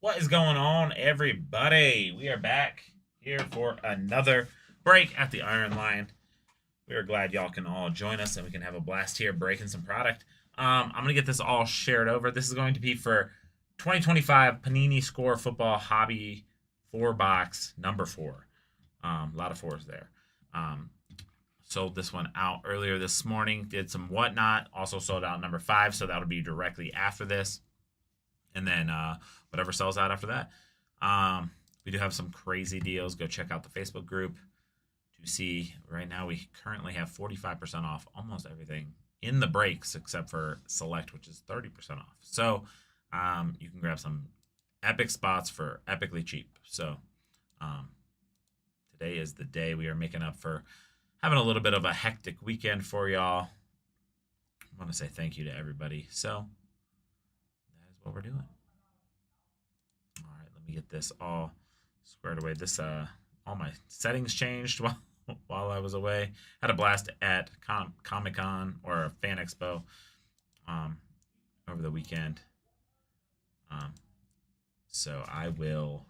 What is going on, everybody? We are back here for another break at the Iron Line. We are glad y'all can all join us and we can have a blast here breaking some product. I'm going to get this all shared over. This is going to be for 2025 Panini Score Football Hobby 4 box number 4. A lot of fours there. Um, Sold this one out earlier this morning. Did some whatnot. Also sold out number 5, so that'll be directly after this, and then whatever sells out after that. We do have some crazy deals. Go check out the Facebook group to see. Right now, we currently have 45% off almost everything in the breaks except for Select, which is 30% off. So you can grab some epic spots for epically cheap. So um, today is the day we are making up for having a little bit of a hectic weekend for y'all. I want to say thank you to everybody. So that is what we're doing. All right, let me get this all squared away. This all my settings changed while I was away. Had a blast at Comic Con or Fan Expo um, over the weekend. Um, so I will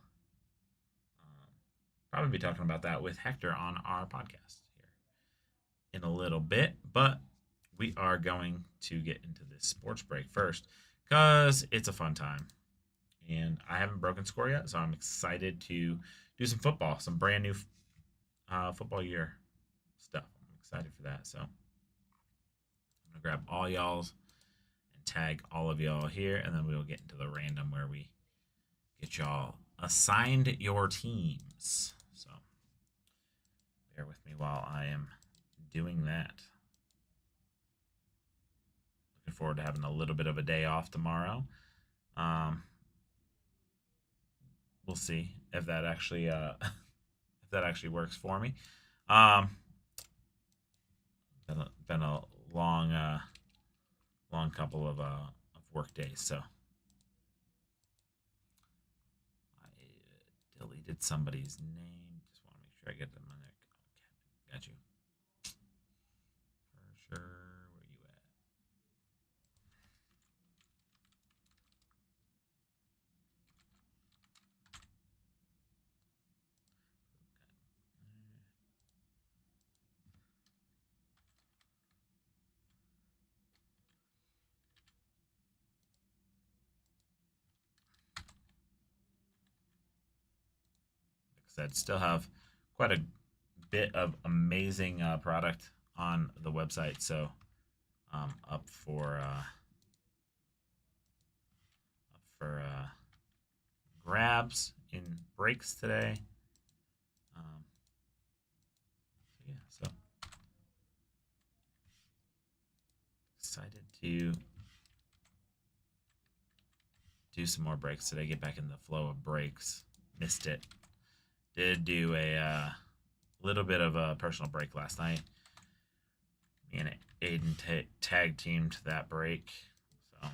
probably be talking about that with Hector on our podcast here in a little bit. But we are going to get into this sports break first because it's a fun time. And I haven't broken score yet, so I'm excited to do some football, some brand new football year stuff. I'm excited for that. So I'm gonna grab all y'all's and tag all of y'all here, and then we will get into the random where we get y'all assigned your teams. So bear with me while I am doing that. Looking forward to having a little bit of a day off tomorrow. We'll see if that actually if that actually works for me. Um, been a long long couple of work days, so I deleted somebody's name. Just want to make sure I get them on there. Okay, got you for sure. Where you at? Like I said, still have quite a bit of amazing product on the website, so up for grabs in breaks today. Um, yeah, so excited to do some more breaks today. Get back in the flow of breaks. Missed it. Did do a little bit of a personal break last night. Me and Aiden tag teamed that break. So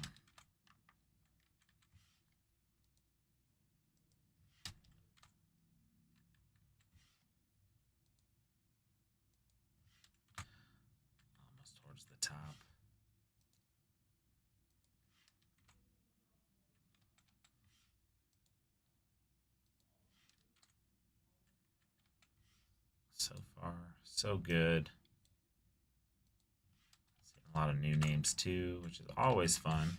almost towards the top. So far, so good. A lot of new names too, which is always fun.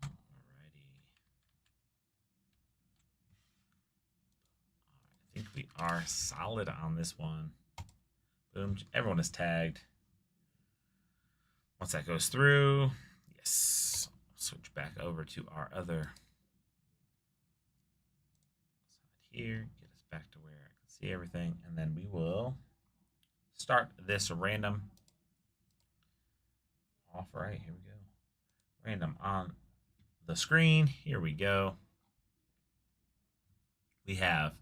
Alrighty. I think we are solid on this one. Boom. Everyone is tagged. Once that goes through, yes. Switch back over to our other side here. Get us back to where I can see everything. And then we will start this random off right. Here we go. Random on the screen. Here we go. We have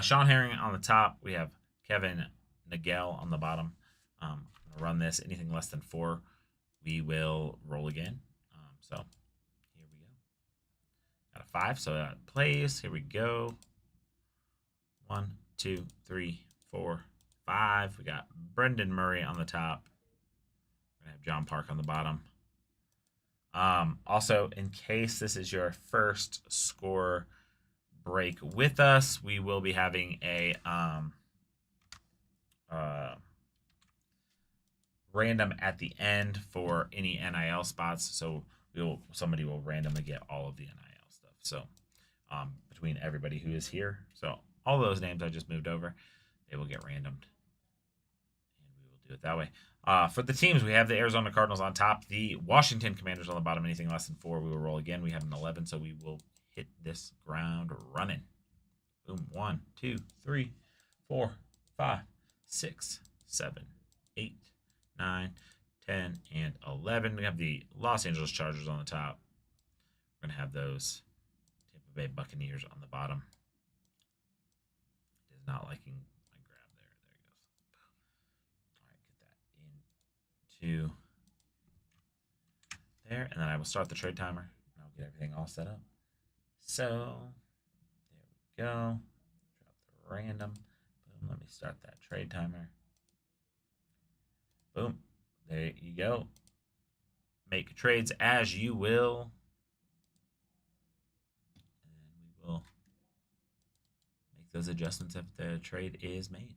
Sean Herring on the top. We have Kevin Nagel on the bottom. I'm going to run this. Anything less than 4, we will roll again. So here we go. Got a 5, so that plays. Here we go. 1, 2, 3, 4, 5. We got Brendan Murray on the top. We're going to have John Park on the bottom. Also, in case this is your first score break with us, we will be having a random at the end for any NIL spots. So somebody will randomly get all of the NIL stuff. So between everybody who is here, so all those names I just moved over, they will get randomed, and we will do it that way. For the teams, we have the Arizona Cardinals on top, the Washington Commanders on the bottom. Anything less than 4, we will roll again. We have an 11, so we will hit this ground running. Boom. 1, 2, 3, 4, 5, 6, 7, 8, 9, 10, and 11. We have the Los Angeles Chargers on the top. We're going to have those Tampa Bay Buccaneers on the bottom. It is not liking my grab there. There it goes. All right, get that into there, and then I will start the trade timer, and I'll get everything all set up. So there we go. Drop the random. Boom. Let me start that trade timer. Boom. There you go. Make trades as you will. And we will make those adjustments if the trade is made.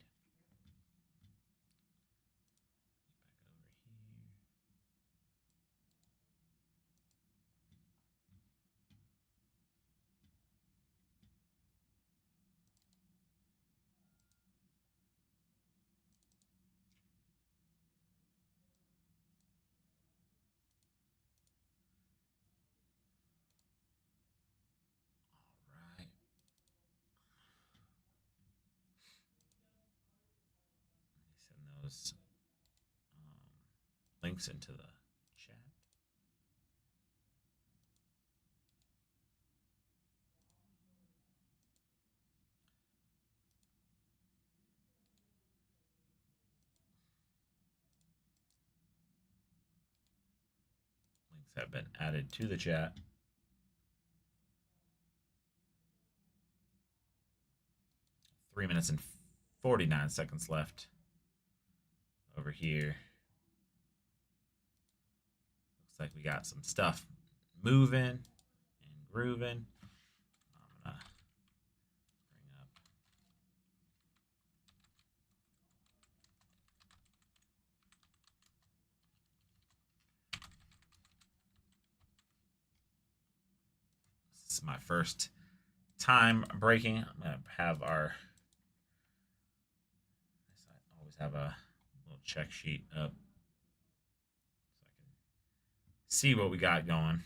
Those links into the chat. Links have been added to the chat. Three minutes and 49 seconds left over here. Looks like we got some stuff moving and grooving. I'm gonna bring up this is my first time breaking. I'm gonna have our I always have a little check sheet up so I can see what we got going.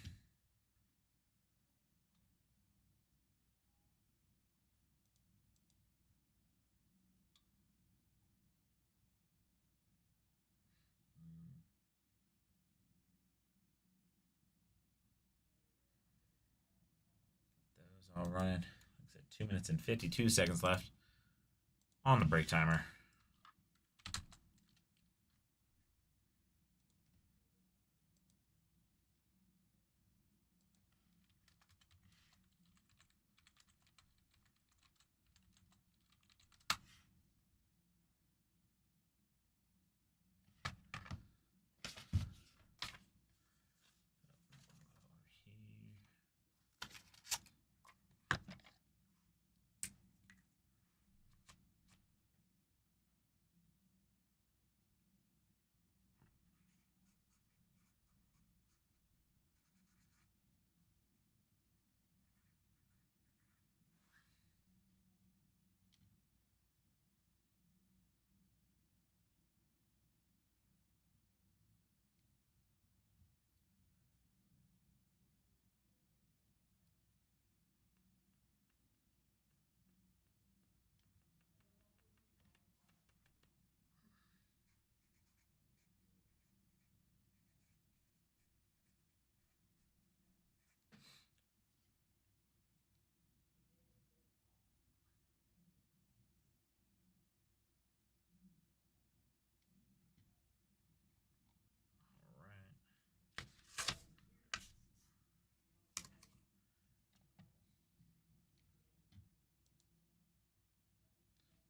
Those all running. Like I said, 2 minutes and 52 seconds left on the break timer.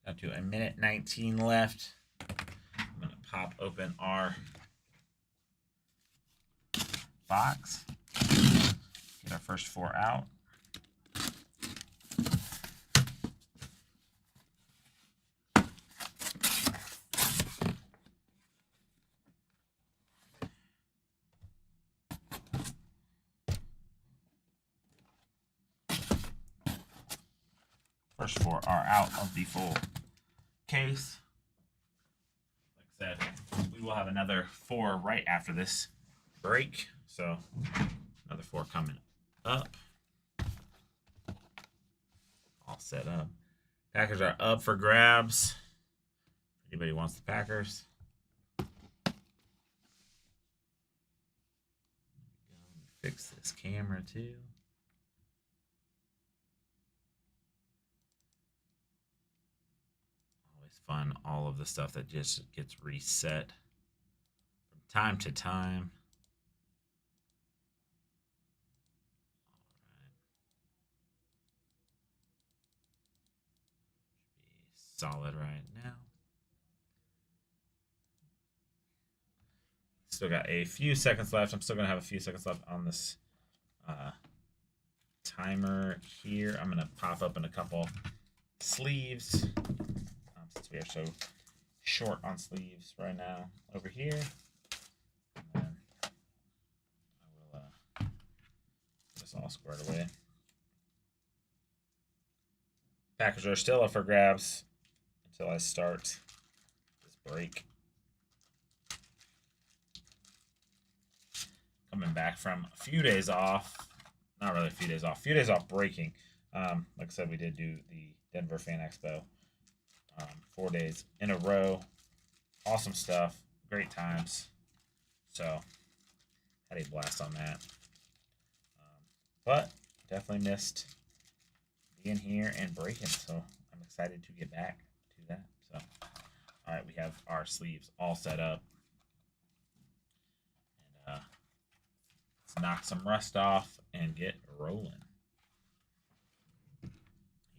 Up to a minute 19 left. I'm going to pop open our box. Get our first 4 out. First 4 are out of the full case. Like I said, we will have another 4 right after this break. So another 4 coming up. All set up. Packers are up for grabs. Anybody wants the Packers? Fix this camera too. Fun, all of the stuff that just gets reset from time to time. All right. Should be solid right now. Still got a few seconds left. I'm still going to have a few seconds left on this timer here. I'm going to pop up in a couple sleeves. Since we are so short on sleeves right now over here. And then I will get this all squared away. Packers are still up for grabs until I start this break. Coming back from a few days off. Not really a few days off. A few days off breaking. Like I said, we did do the Denver Fan Expo. 4 days in a row. Awesome stuff. Great times. So, had a blast on that. But, definitely missed being here and breaking. So, I'm excited to get back to that. So, alright, we have our sleeves all set up. And, let's knock some rust off and get rolling.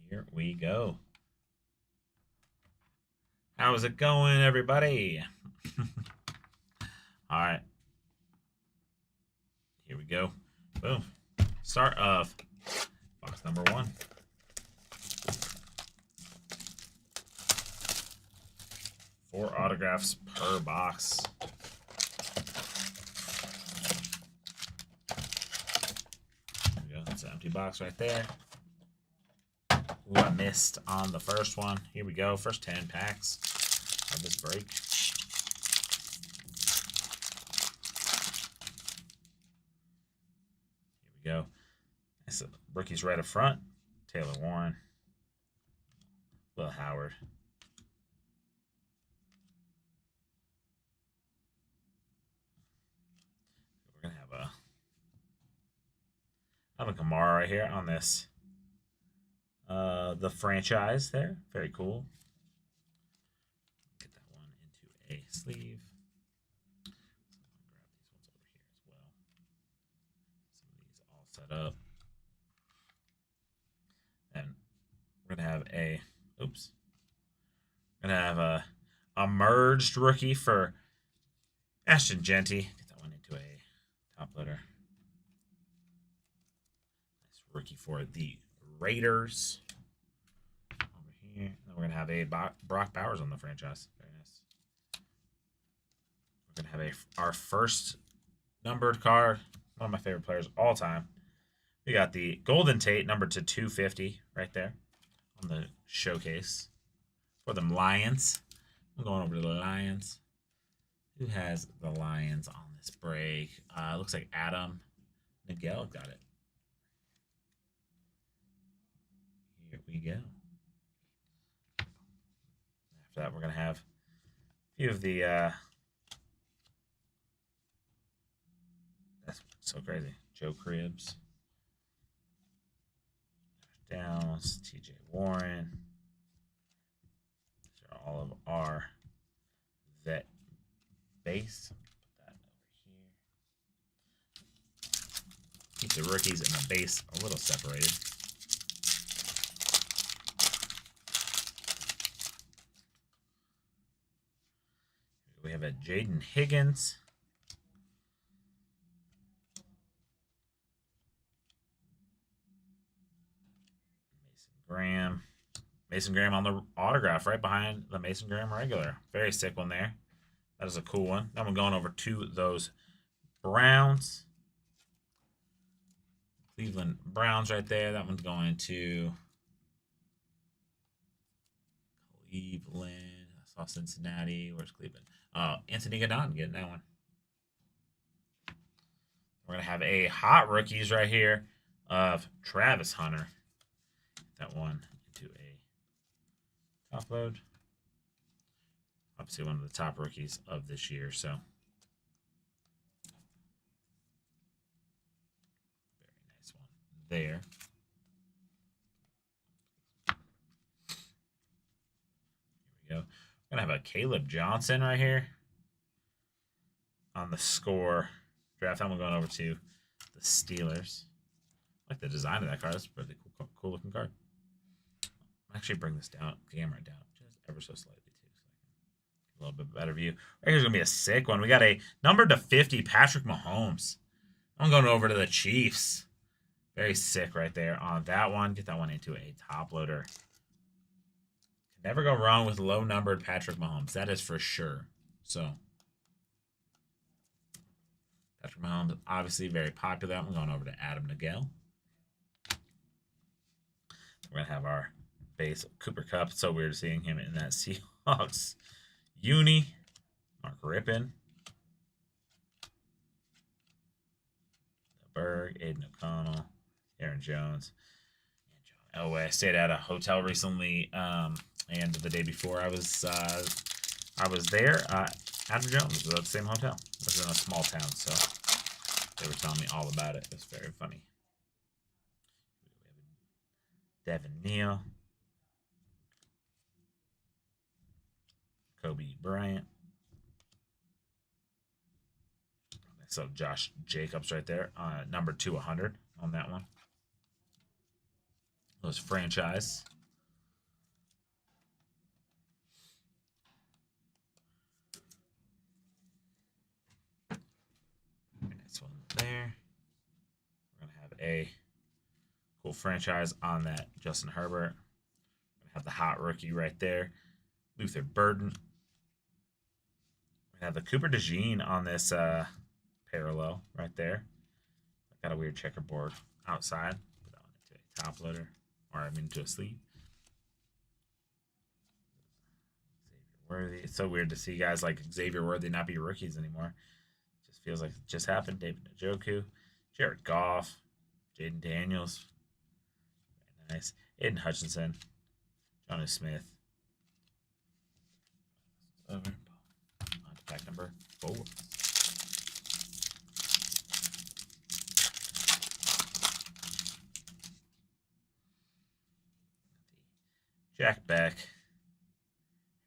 Here we go. How's it going, everybody? All right. Here we go. Boom. Start of box number 1. Four autographs per box. There we go. That's an empty box right there. Ooh, I missed on the first one. Here we go. First 10 packs of this break. Here we go. Nice rookies right up front. Taylor Warren. Will Howard. We're going to have a Kamara right here on this. The franchise there. Very cool. Get that one into a sleeve. So I'll grab these ones over here as well. Some of these all set up. And we're going to have a, oops. We're going to have a merged rookie for Ashton Genty. Get that one into a top loader. Nice rookie for the Raiders. Over here. And then we're going to have a Brock Bowers on the franchise. Very nice. We're going to have our first numbered card. One of my favorite players of all time. We got the Golden Tate, numbered to 250 right there on the showcase for them Lions. I'm going over to the Lions. Who has the Lions on this break? Looks like Adam Miguel got it. Here we go. After that, we're going to have a few of the... that's so crazy. Joe Cribbs. Dallas, TJ Warren. These are all of our vet base. Put that over here. Keep the rookies and the base a little separated. have a Jaden Higgins. Graham. Mason Graham on the autograph right behind the Mason Graham regular. Very sick one there. That is a cool one. That one going over to those Browns. Cleveland Browns right there. That one's going to Cleveland. I saw Cincinnati. Where's Cleveland? Anthony Godon getting that one. We're going to have a hot rookies right here of Travis Hunter. That one into a top load. Obviously one of the top rookies of this year, so very nice one there. Here we go. We're going to have a Caleb Johnson right here on the score draft. That one going over to the Steelers. I like the design of that card. That's a pretty cool looking card. I'll actually bring this down, camera down, just ever so slightly too, so I can get a little bit better view. Right here's gonna be a sick one. We got a number to 50 Patrick Mahomes. I'm going over to the Chiefs. Very sick right there on that one. Get that one into a top loader. Can never go wrong with low numbered Patrick Mahomes. That is for sure. So Patrick Mahomes obviously very popular. I'm going over to Adam Nagel. We're going to have our base Cooper Kupp. It's so weird seeing him in that Seahawks uni. Mark Rippon. Berg, Aiden O'Connell, Aaron Jones, and John Elway. I stayed at a hotel recently, and the day before I was there. Adam Jones was at the same hotel. It was in a small town, so they were telling me all about it. It was very funny. Devin Neal, Kobe Bryant. So Josh Jacobs right there, number 200 on that one. Those franchise. Next one there. We're gonna have a cool franchise on that Justin Herbert. We're gonna have the hot rookie right there, Luther Burden. We have the Cooper DeJean on this parallel right there. Got a weird checkerboard outside. Put that one into a top loader, or I mean into a sleeve. Xavier Worthy. It's so weird to see guys like Xavier Worthy not be rookies anymore. It just feels like it just happened. David Njoku, Jared Goff, Jaden Daniels. Very nice. Aiden Hutchinson, Jonnu Smith. Over. On to pack number 4. Jack Beck,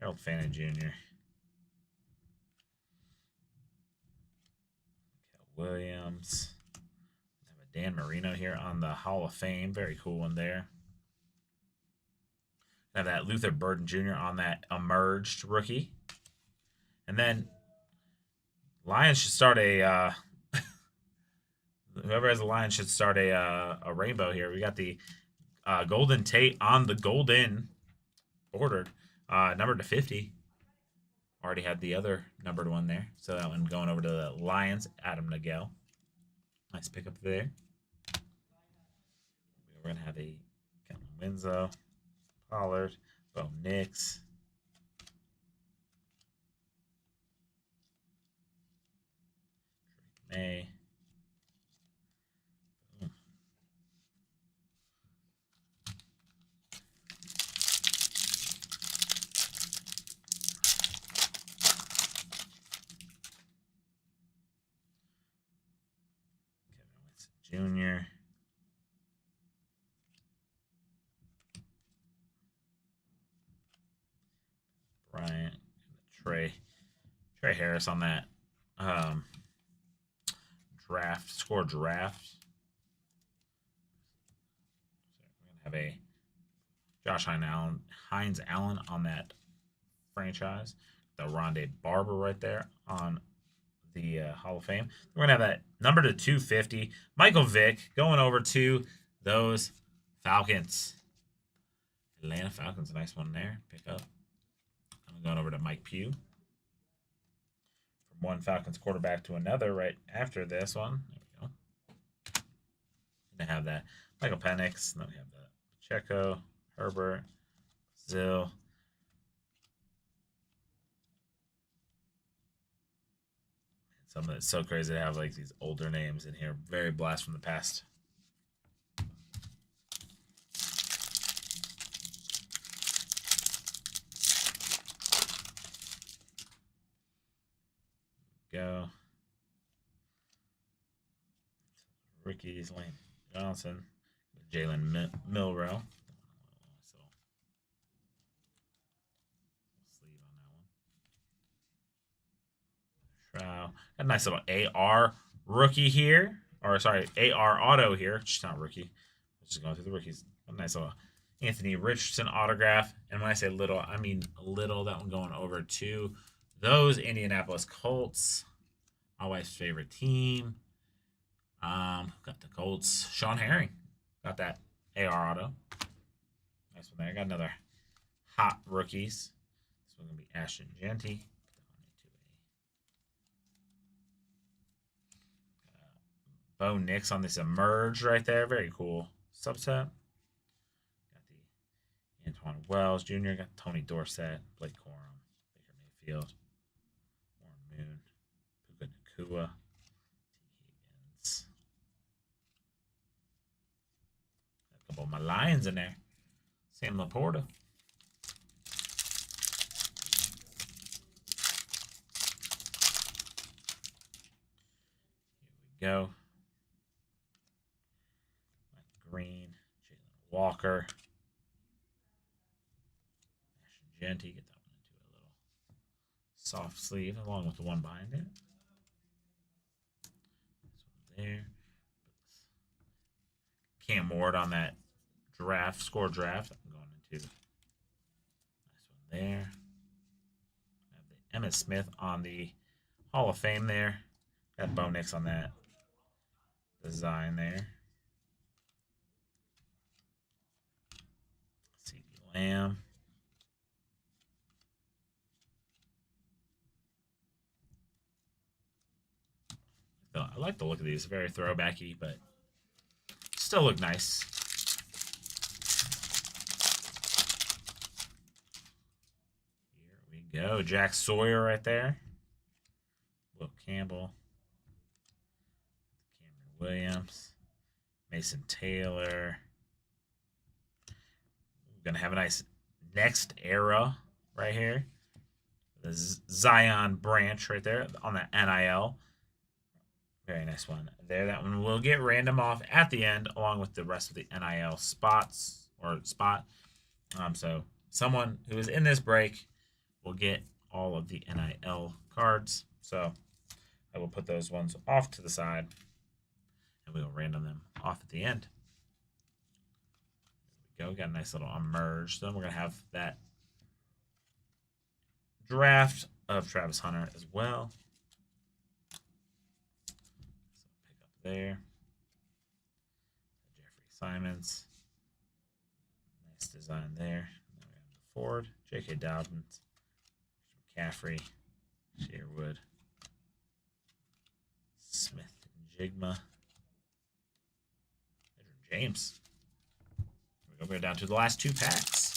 Harold Fannin Jr., Williams. I have a Dan Marino here on the Hall of Fame. Very cool one there. I have that Luther Burden Jr. on that emerged rookie. And then Lions should start a whoever has a Lions should start a rainbow here. We got the Golden Tate on the golden ordered, numbered to 50. Already had the other numbered one there. So that one going over to the Lions, Adam Nagel. Nice pickup there. We're going to have a Kellen Winslow, Pollard, Bo Nix. May. Jr. Bryant, Trey Harris on that score draft. So we're gonna have a Josh Hines Allen on that franchise. The Rondé Barber right there on the Hall of Fame. We're going to have that number to 250. Michael Vick going over to those Falcons. Atlanta Falcons, a nice one there. Pick up. I'm going over to Mike Pugh. From one Falcons quarterback to another right after this one. There we go. Going to have that Michael Penix. Then we have the Pacheco, Herbert, Zill. Some of it's so crazy to have like these older names in here. Very blast from the past. Go. Ricky's Lane Johnson. Jalen Milrow. So sleeve on that one. Shroud. Got a nice little AR rookie here. Or sorry, AR auto here. Just not rookie. Just going through the rookies. A nice little Anthony Richardson autograph. And when I say little, I mean little. That one going over to those Indianapolis Colts. My wife's favorite team. Got the Colts. Sean Herring. Got that AR auto. Nice one there. Got another hot rookies. This one's going to be Ashton Jeanty. Bo Nix on this Emerge right there. Very cool subset. Got the Antoine Wells Jr. Got Tony Dorsett. Blake Corum. Baker Mayfield. Warren Moon. Puka Nakua. A couple of my Lions in there. Sam Laporta. Here we go. Mike Green. Jalen Walker. Ashton Jeanty. Get that one into a little soft sleeve along with the one behind it. This one there. Cam Ward on that score draft. I'm going into nice one there. I have the Emmitt Smith on the Hall of Fame there. Got Bo Nix on that design there. CeeDee Lamb. I like the look of these. Very throwbacky, but still look nice. Here we go. Jack Sawyer right there. Will Campbell. Cameron Williams. Mason Taylor. We're going to have a nice next era right here. The Zion Branch right there on the NIL. Very nice one there. That one will get random off at the end, along with the rest of the NIL spots or spot. So someone who is in this break will get all of the NIL cards. So I will put those ones off to the side, and we will random them off at the end. There we go. Got a nice little emerge. Then we're gonna have that draft of Travis Hunter as well. There. Jeffrey Simons. Nice design there. Then we have the Ford. J.K. Dobbins. McCaffrey. Sherwood. Smith and Jigma. James. We're going down to the last two packs.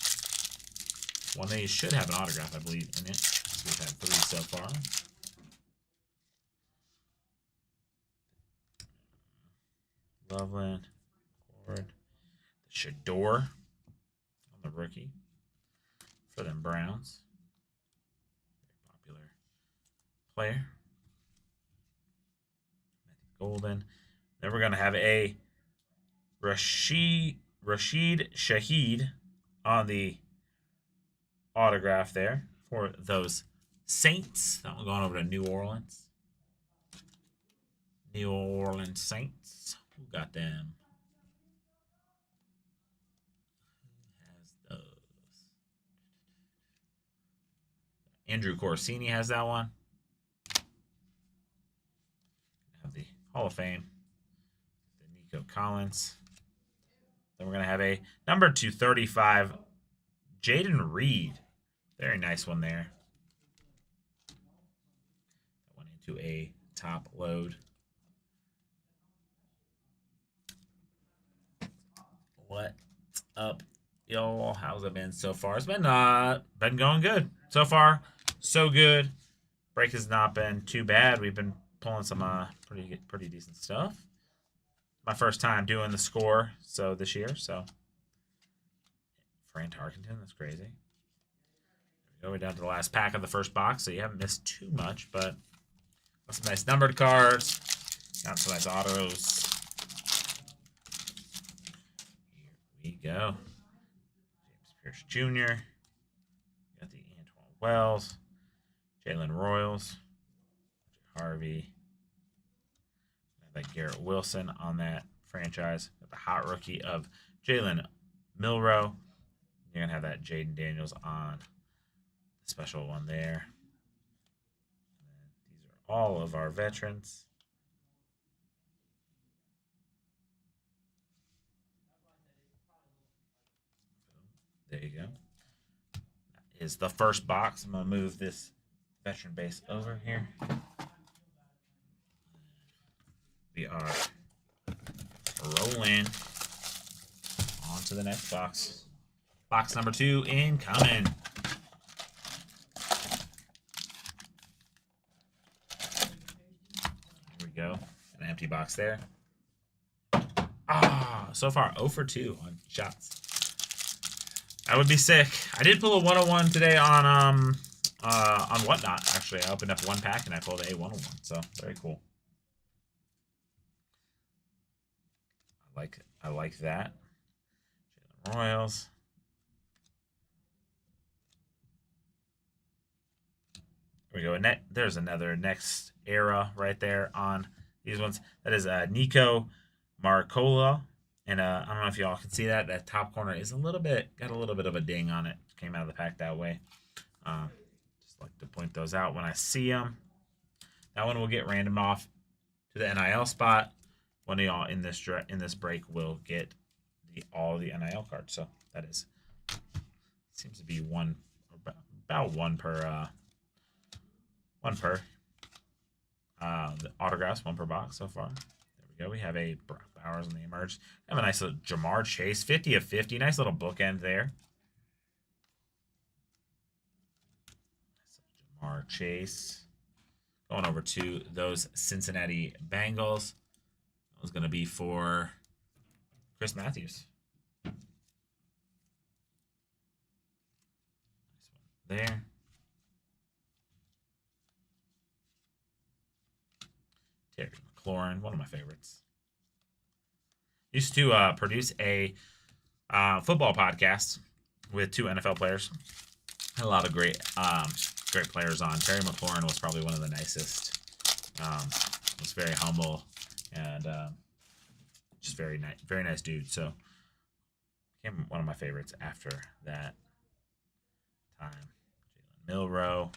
One they should have an autograph, I believe, in it. We've had 3 so far. Loveland, Ford, the Shador on the rookie for them Browns. Very popular player. Matthew Golden. Then we're going to have a Rashid Shaheed on the autograph there for those Saints. That one going over to New Orleans. New Orleans Saints. Who got them? Who has those? Andrew Corsini has that one. Have the Hall of Fame. The Nico Collins. Then we're going to have a number 235, Jaden Reed. Very nice one there. That went into a top load. What up, y'all? How's it been so far? It's been going good so far. So good. Break has not been too bad. We've been pulling some pretty decent stuff. My first time doing the score this year. So Fran Tarkenton, that's crazy. We're down to the last pack of the first box, so you haven't missed too much, but got some nice numbered cards. Got some nice autos. Here we go. James Pierce Jr. Got the Antoine Wells. Jalen Royals. Harvey. That Garrett Wilson on that franchise. Got the hot rookie of Jalen Milroe. You're going to have that Jaden Daniels on the special one there. These are all of our veterans. There you go. That is the first box. I'm going to move this veteran base over here. We are rolling on to the next box. Box number 2 incoming. Here we go. An empty box there. So far 0 for 2 on shots. That would be sick. I did pull a 101 today on Whatnot. Actually, I opened up one pack and I pulled a 101. So very cool. I like that. Jalen Royals. There we go. And there's another next era right there on these ones. That is Nico Marcola. And I don't know if y'all can see that. That top corner is got a little bit of a ding on it. Came out of the pack that way. Just like to point those out when I see them. That one will get random off to the NIL spot. One of y'all in this break will get all the NIL cards. So that seems to be about one per the autographs, one per box so far. There we go. We have a Brock Bowers on the emerge. We have a nice little Jamar Chase, 50 of 50. Nice little bookend there. Jamar Chase. Going over to those Cincinnati Bengals. That was going to be for Chris Matthews. Nice one there. Terry McLaurin, one of my favorites. Used to produce a football podcast with 2 NFL players. Had a lot of great players on. Terry McLaurin was probably one of the nicest. Was very humble and just very nice dude. So became one of my favorites after that time. Jalen Milroe.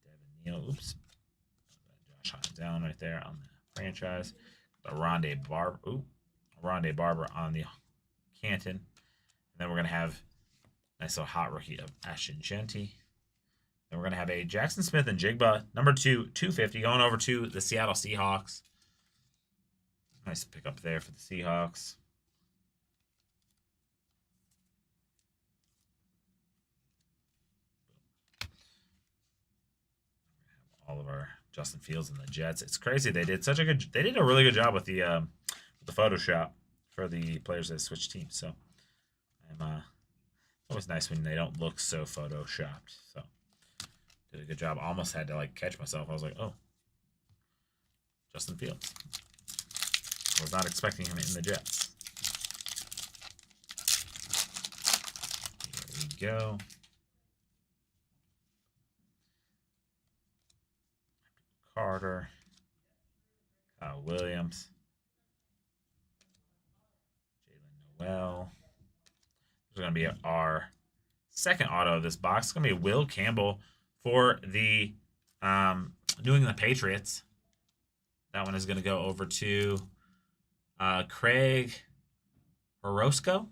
Devin Neal. Oops. Josh Hines Allen right there on the franchise. The Rondé Barber on the Canton. And then we're going to have a nice little hot rookie of Ashton Genty. Then we're going to have a Jackson Smith and Jigba, number 250, going over to the Seattle Seahawks. Nice pickup there for the Seahawks. All of our Justin Fields and the Jets. It's crazy. They did a really good job with the Photoshop for the players that switch teams. So I'm always nice when they don't look so photoshopped. So did a good job. Almost had to catch myself. I was like, oh, Justin Fields. I was not expecting him in the Jets. Here we go. Carter. Kyle Williams. Jalen Noel. There's going to be our Second auto of this box is going to be Will Campbell for the New England Patriots. That one is going to go over to Craig Orozco.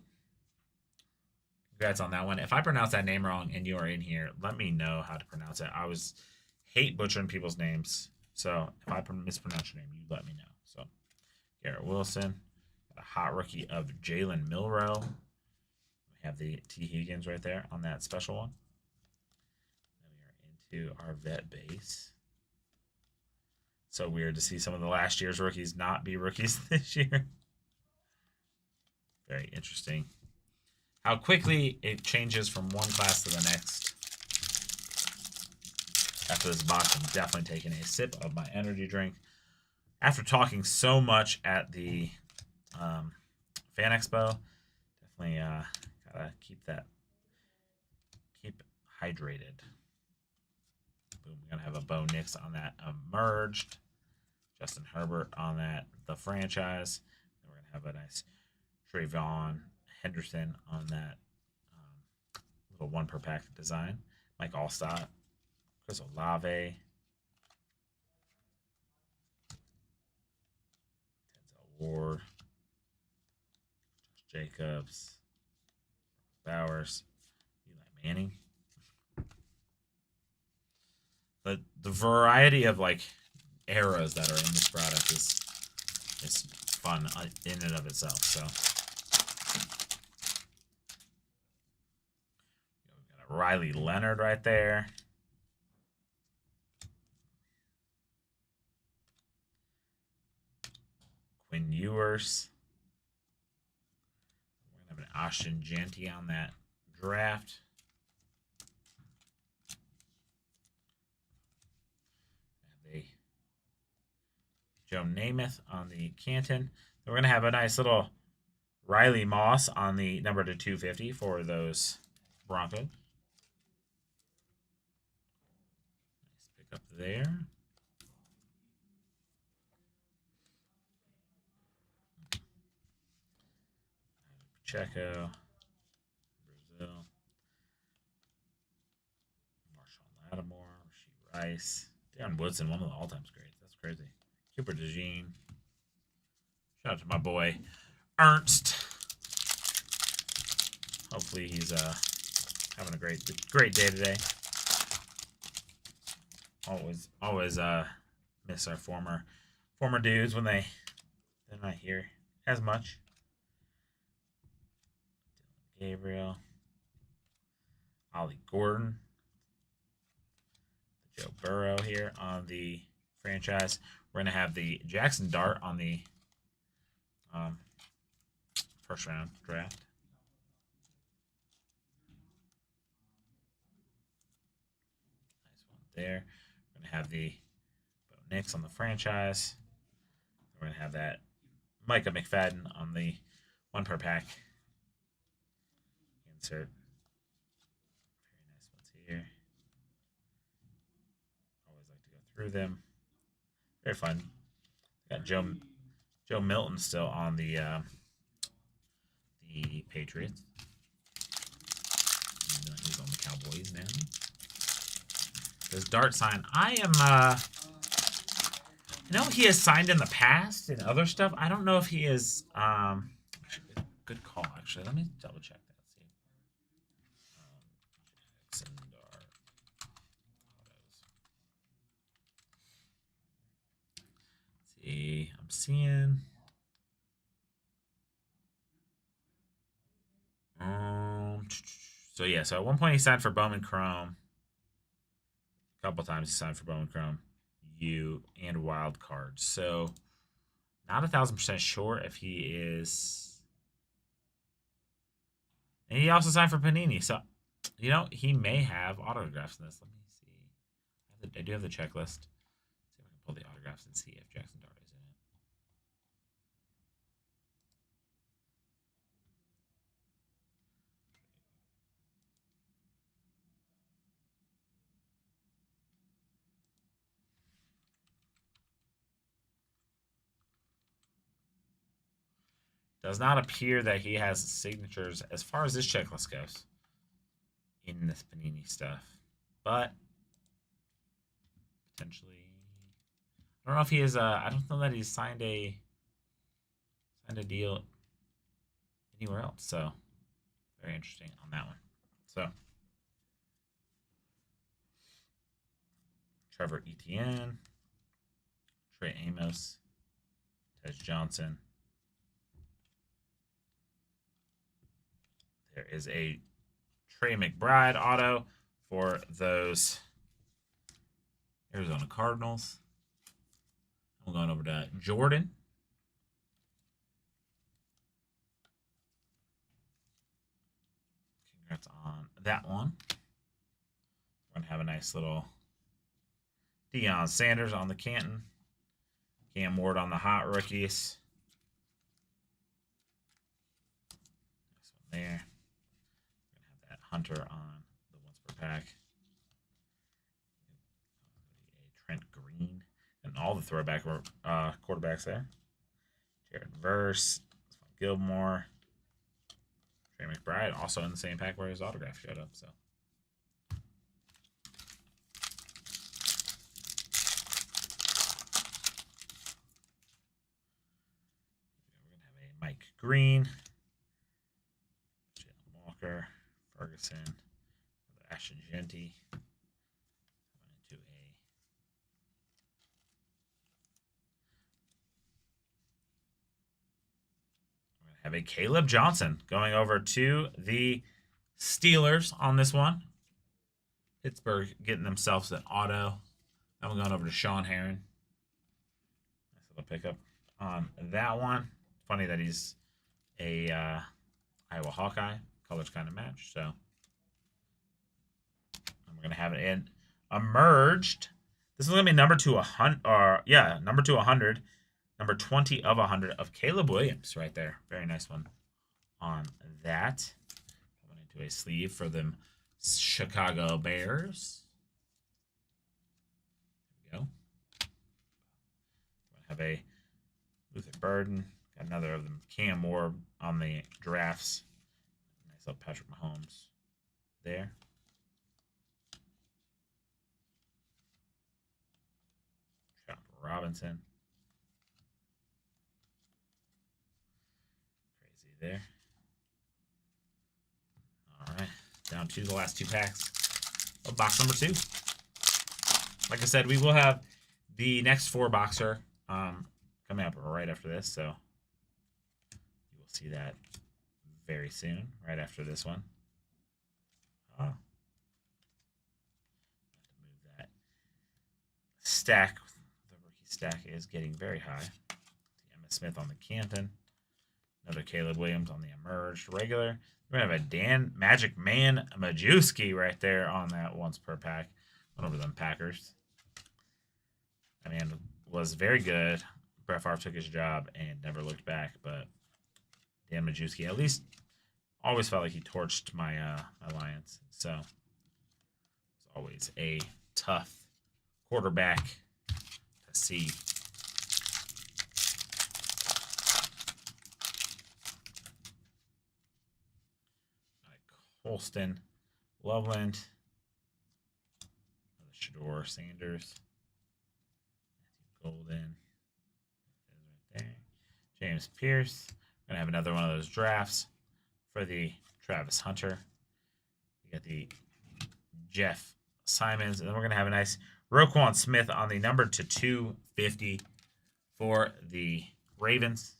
Congrats on that one. If I pronounce that name wrong and you are in here, let me know how to pronounce it. I hate butchering people's names. So if I mispronounce your name, you let me know. So Garrett Wilson, got a hot rookie of Jalen Milroe. We have the T. Higgins right there on that special one. Then we are into our vet base. So weird to see some of the last year's rookies not be rookies this year. Very interesting. How quickly it changes from one class to the next. After this box, I'm definitely taking a sip of my energy drink. After talking so much at the Fan Expo, definitely gotta keep hydrated. Boom, we're gonna have a Bo Nix on that emerged. Justin Herbert on that the franchise. And we're gonna have a nice Trayvon Henderson on that little one per pack design. Mike Allstott, Chris Olave, Denzel Ward, Josh Jacobs, Bowers, Eli Manning. The variety of like eras that are in this product is fun in and of itself. So we've got a Riley Leonard right there. Quinn Ewers. We're gonna have an Ashton Jeanty on that draft. Joe Namath on the Canton. Then we're going to have a nice little Riley Moss on the number to 250 for those Broncos. Nice pick up there. Pacheco, Brazil, Marshawn Lattimore, Rasheed Rice, Darren Woodson, one of the all-time greats. That's crazy. Cooper DeJean. Shout out to my boy Ernst. Hopefully he's having a great day today. Always miss our former dudes when they're not here as much. Dylan Gabriel, Ollie Gordon, Joe Burrow here on the franchise. We're going to have the Jackson Dart on the first round draft. Nice one there. We're going to have the Bo Nix on the franchise. We're going to have that Micah McFadden on the one per pack insert. Very nice ones here. Always like to go through them. Very fun. Got Joe Milton still on the Patriots. And he's on the Cowboys now. This Dart sign. I know he has signed in the past and other stuff. I don't know if he is. Good call, actually. Let me double check that. See. Jackson Dart. See, I'm seeing. So yeah, so at one point he signed for Bowman Chrome. A couple times he signed for Bowman Chrome, and Wild Card. So not 1,000% sure if he is. And he also signed for Panini. So, he may have autographs in this. Let me see. I do have the checklist. See if I can pull the autographs and see if Jackson Dart is in it. Does not appear that he has signatures as far as this checklist goes. in this Panini stuff. But potentially, I don't know if he is. I don't know that he's signed a deal anywhere else. So very interesting on that one. So Trevor Etienne, Trey Amos, Tej Johnson. There is a Trey McBride auto for those Arizona Cardinals. I'm going over to Jordan. Congrats on that one. We're going to have a nice little Deion Sanders on the Canton. Cam Ward on the hot rookies. Nice one there. We're going to have that Hunter on the once per pack. A Trent Green. And all the throwback quarterbacks there. Jared Verse. Gilmore. Trey McBride also in the same pack where his autograph showed up. So we're gonna have a Mike Green, Jalen Walker, Ferguson, Ashton Genty. Into have a Caleb Johnson going over to the Steelers on this one. Pittsburgh getting themselves an auto. I'm going over to Sean Heron. Nice little pickup on that one. Funny that he's a Iowa Hawkeye. Colors kind of match. So we're going to have it in emerged. This is going to be number 200. Number 200. Number 20 of 100 of Caleb Williams right there. Very nice one on that. Going into a sleeve for them Chicago Bears. There we go. We'll have a Luther Burden. Got another of them. Cam Ward on the drafts. Nice little Patrick Mahomes there. Chop Robinson. There. All right, down to the last two packs of box number 2. Like I said, we will have the next 4 boxer coming up right after this, so you will see that very soon, right after this one. Oh. Move that stack. The rookie stack is getting very high. Emma Smith on the Canton. Another Caleb Williams on the emerged regular. We're going to have a Dan Magic Man Majewski right there on that once per pack. Went over them Packers. That man was very good. Brett Favre took his job and never looked back. But Dan Majewski at least always felt like he torched my Lions. So it's always a tough quarterback to see. Holston, Loveland, Shador Sanders, Matthew Golden, right there. James Pierce. We're gonna have another one of those drafts for the Travis Hunter. We got the Jeff Simons, and then we're gonna have a nice Roquan Smith on the number to 250 for the Ravens.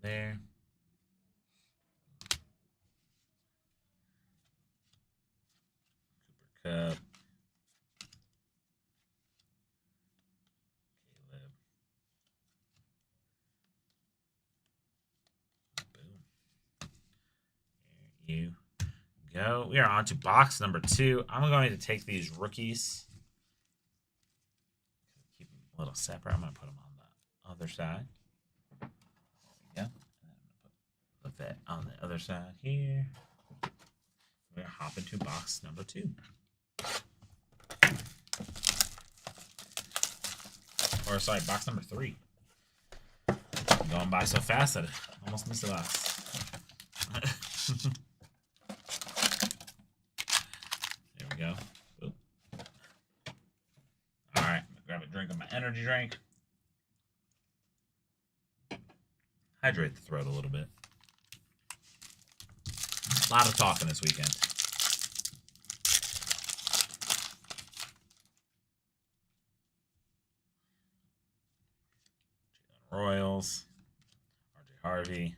There. Cooper Kupp. Caleb. Boom. There you go. We are on to box number 2. I'm going to take these rookies. Keep them a little separate. I'm going to put them on the other side. Yeah, put that on the other side here. We're gonna hop into box number 2. Or sorry, box number 3. going by so fast that I almost missed the box. There we go. Oop. All right, grab a drink of my energy drink. Hydrate the throat a little bit. A lot of talking this weekend. Royals, RJ Harvey,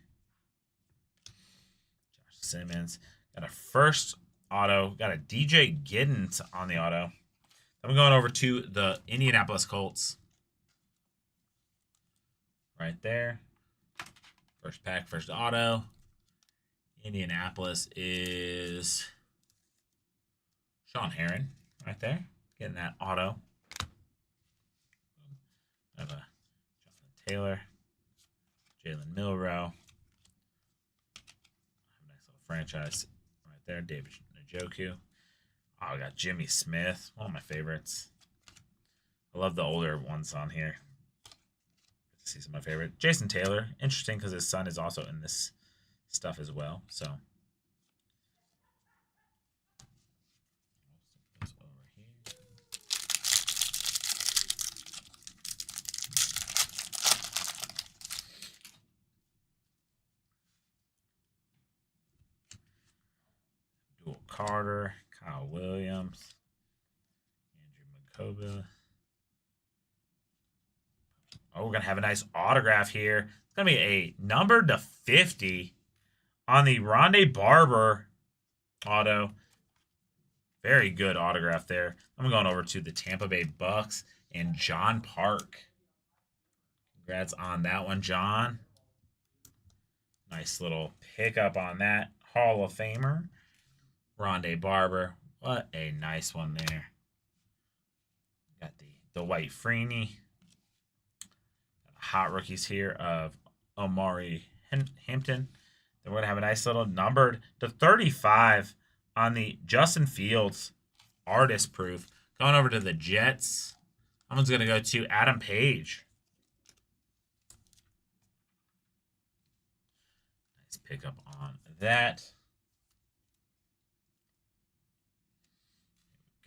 Josh Simmons. Got a first auto. Got a DJ Giddens on the auto. Then we're going over to the Indianapolis Colts. Right there. First pack, first auto. Indianapolis is Sean Heron right there. Getting that auto. I have a Jonathan Taylor, Jalen Milrow. Nice little franchise right there. David Njoku. Oh, I got Jimmy Smith, one of my favorites. I love the older ones on here. See some of my favorite. Jason Taylor, interesting because his son is also in this stuff as well. So over here. Dual Carter, Kyle Williams, Andrew Makoba. Oh, we're going to have a nice autograph here. It's going to be a number to 50 on the Rondé Barber auto. Very good autograph there. I'm going over to the Tampa Bay Bucks and John Park. Congrats on that one, John. Nice little pickup on that. Hall of Famer. Rondé Barber. What a nice one there. Got the White Freeney. Hot rookies here of Omari Hampton. Then we're going to have a nice little numbered to 35 on the Justin Fields artist proof. Going over to the Jets. That one's going to go to Adam Page. Nice pickup on that.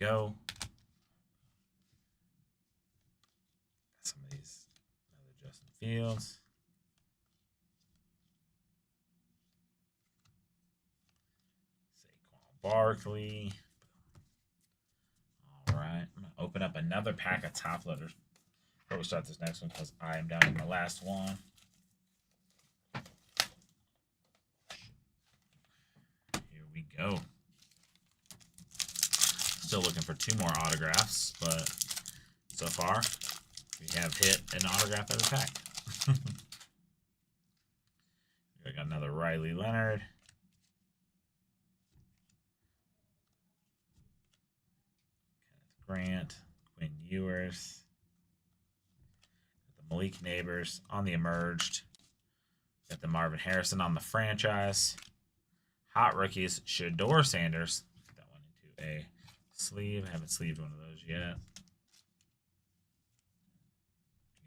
There we go. Some of these other Justin Fields. Barkley. All right. I'm going to open up another pack of top loaders before we start this next one because I am down in the last one. Here we go. Still looking for 2 more autographs, but so far we have hit an autograph every pack. We got another Riley Leonard. Grant, Quinn Ewers, the Malik Neighbors on the emerged. Got the Marvin Harrison on the franchise. Hot rookies, Shador Sanders. Put that one into a sleeve. I haven't sleeved one of those yet.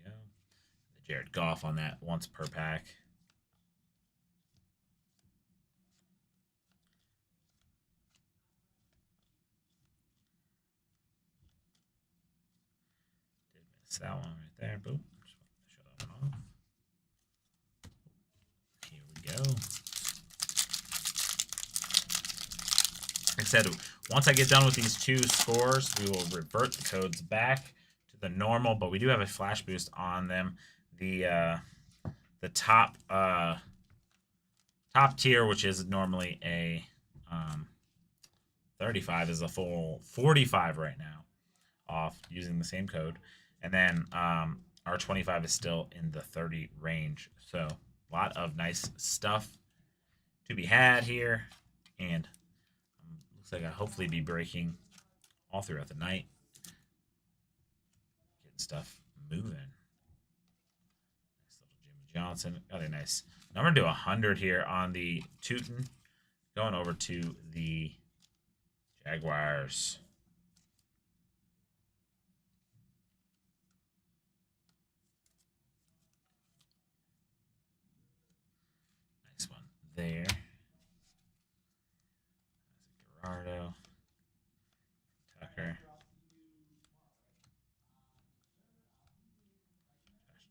There we go. The Jared Goff on that once per pack. That one right there. Boom. Just show that one off. Here we go. Like I said, once I get done with these 2 scores, we will revert the codes back to the normal, but we do have a flash boost on them. The top tier, which is normally a 35, is a full 45 right now off using the same code. And then our 25 is still in the 30 range. So a lot of nice stuff to be had here. And looks like I'll hopefully be breaking all throughout the night. Getting stuff moving. Nice little Jimmy Johnson. Got a nice number to 100 here on the Tootin. Going over to the Jaguars.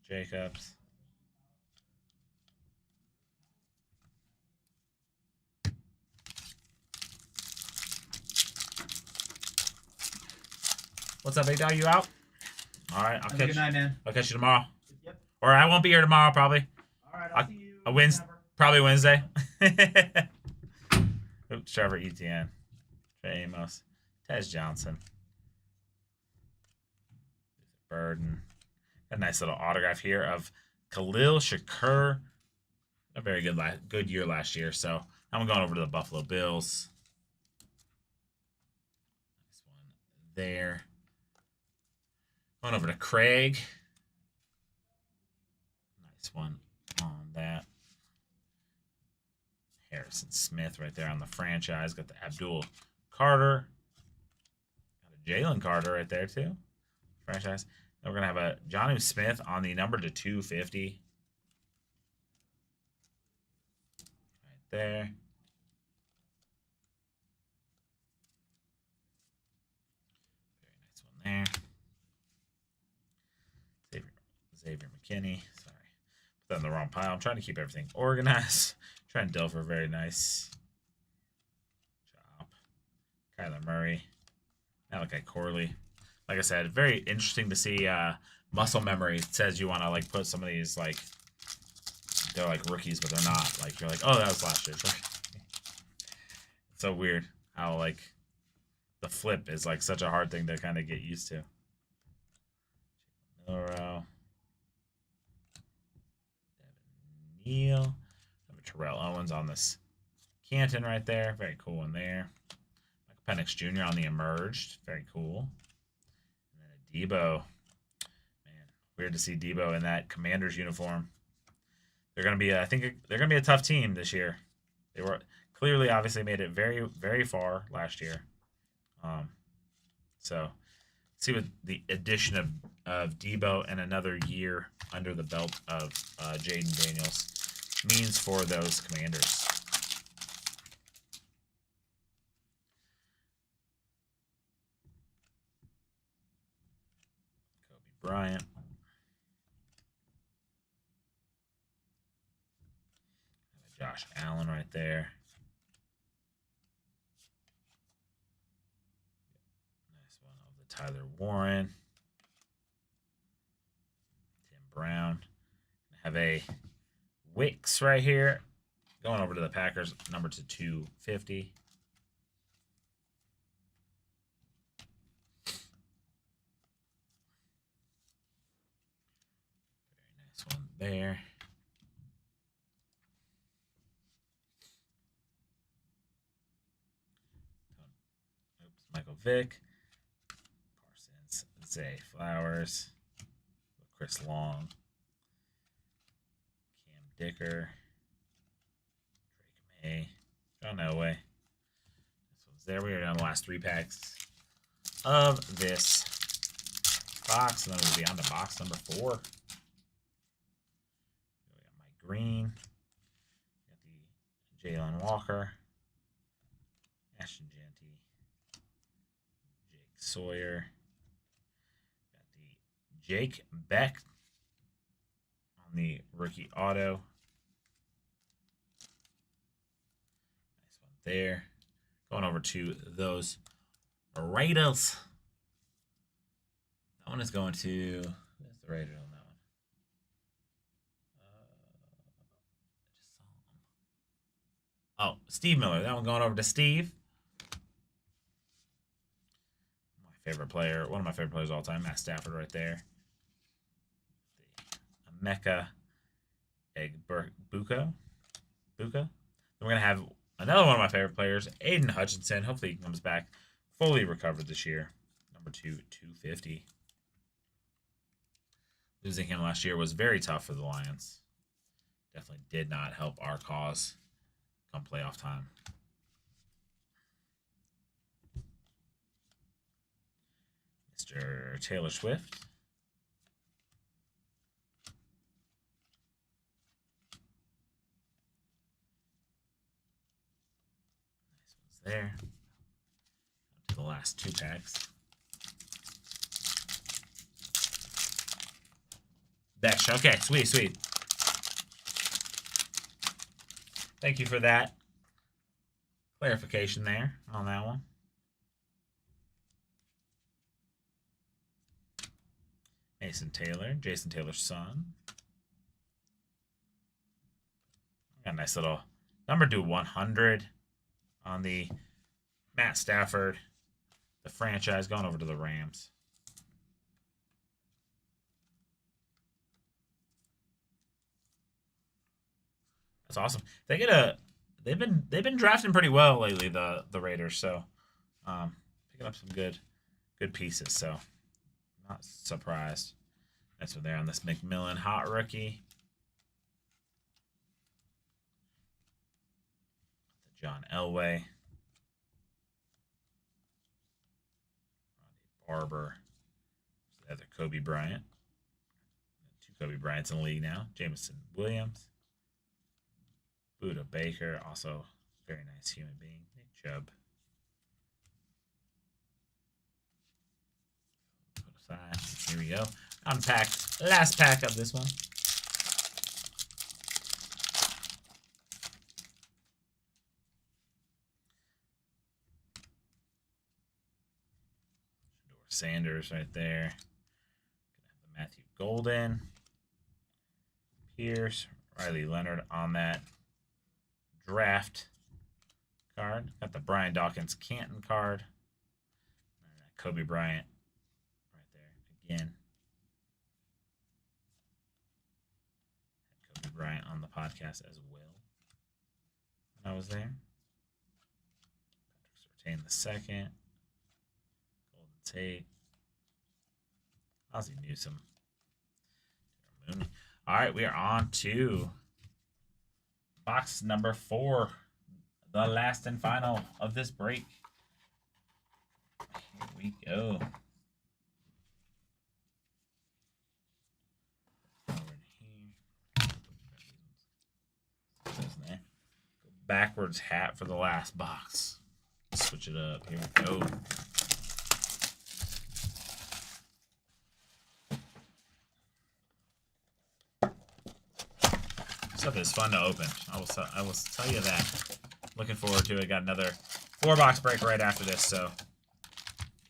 Jacobs. What's up, big dog? You out? All right, Have a good night, man. I'll catch you tomorrow. Yep. Or I won't be here tomorrow, probably. All right, I'll see you. Probably Wednesday. Oops, Trevor Etienne, Trey Amos, Tez Johnson, Burden. A nice little autograph here of Khalil Shakur. A very good year last year. So I'm going over to the Buffalo Bills. Nice one there. Going over to Craig. Nice one on that. Harrison Smith right there on the franchise. Got the Abdul Carter. Got a Jalen Carter right there too. Franchise. Then we're going to have a Jonnu Smith on the number to 250. Right there. Very nice one there. Xavier McKinney. Sorry. Put that in the wrong pile. I'm trying to keep everything organized. Trent Dilfer, very nice job. Kyler Murray. Malachi Corley. Like I said, very interesting to see muscle memory. It says you want to like put some of these like they're like rookies, but they're not. Like you're like, oh, that was last year's rookie. It's so weird how like the flip is like such a hard thing to kind of get used to. Milrow. Neal. Terrell Owens on this Canton right there. Very cool one there. Michael Penix Jr. on the Emerged. Very cool. And then a Debo. Man, weird to see Debo in that Commanders uniform. They're going to be, I think they're going to be a tough team this year. They were clearly, obviously made it very, very far last year. So, see what the addition of Debo and another year under the belt of Jaden Daniels means for those Commanders. Kobe Bryant. Josh Allen right there. Nice one of the Tyler Warren. Tim Brown. Have a Wicks right here. Going over to the Packers, number to 250. Very nice one there. Oops, Michael Vick. Parsons, Zay Flowers. Chris Long. Dicker, Drake May, John Elway. This one's there. We are on the last 3 packs of this box, and then we'll be on to box number 4. We got Mike Green, got the Jalen Walker, Ashton Jeanty, Jake Sawyer, got the Jake Beck. The rookie auto. Nice one there. Going over to those Raiders. That one is going to. Where's the Raiders on that one? Oh, Steve Miller. That one going over to Steve. My favorite player. One of my favorite players of all time. Matt Stafford right there. Mecca Egbuka. Then we're going to have another one of my favorite players, Aiden Hutchinson. Hopefully he comes back fully recovered this year. Number 250. Losing him last year was very tough for the Lions. Definitely did not help our cause come playoff time. Mr. Taylor Swift. There. To the last 2 packs. Besh. Okay, sweet, sweet. Thank you for that clarification there on that one. Mason Taylor, Jason Taylor's son. Got a nice little number to 100 on the Matt Stafford, the franchise, going over to the Rams. That's awesome. They get a they've been drafting pretty well lately, the Raiders. So picking up some good pieces. So not surprised. That's what they're on this McMillan hot rookie. The John Elway. Rodney Barber. The other Kobe Bryant. 2 Kobe Bryants in the league now. Jameson Williams. Buda Baker, also very nice human being. Nick Chubb. Put aside. Here we go. Unpacked. Last pack of this one. Sanders right there. Gonna have the Matthew Golden. Pierce. Riley Leonard on that draft card. Got the Brian Dawkins Canton card. And Kobe Bryant right there again. Kobe Bryant on the podcast as well when I was there. Patrick Surtain the second. Golden Tate. Ozzie Newsome. Mooney. All right, we are on to box number 4, the last and final of this break. Here we go. Go backwards hat for the last box. Switch it up. Here we go. Stuff is fun to open. I will tell you that. Looking forward to it. Got another 4-box break right after this, so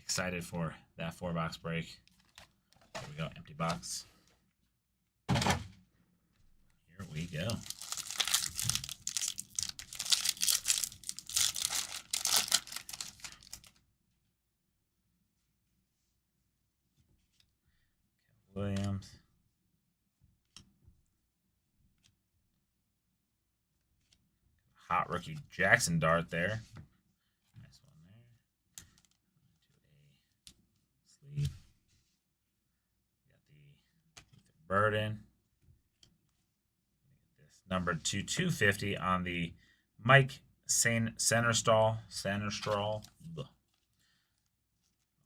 excited for that 4-box break. Here we go. Empty box. Here we go. Williams. Hot rookie Jackson Dart there. Nice one there. Sleeve. Got the Burden. This number 250 on the Mike Sanderstall.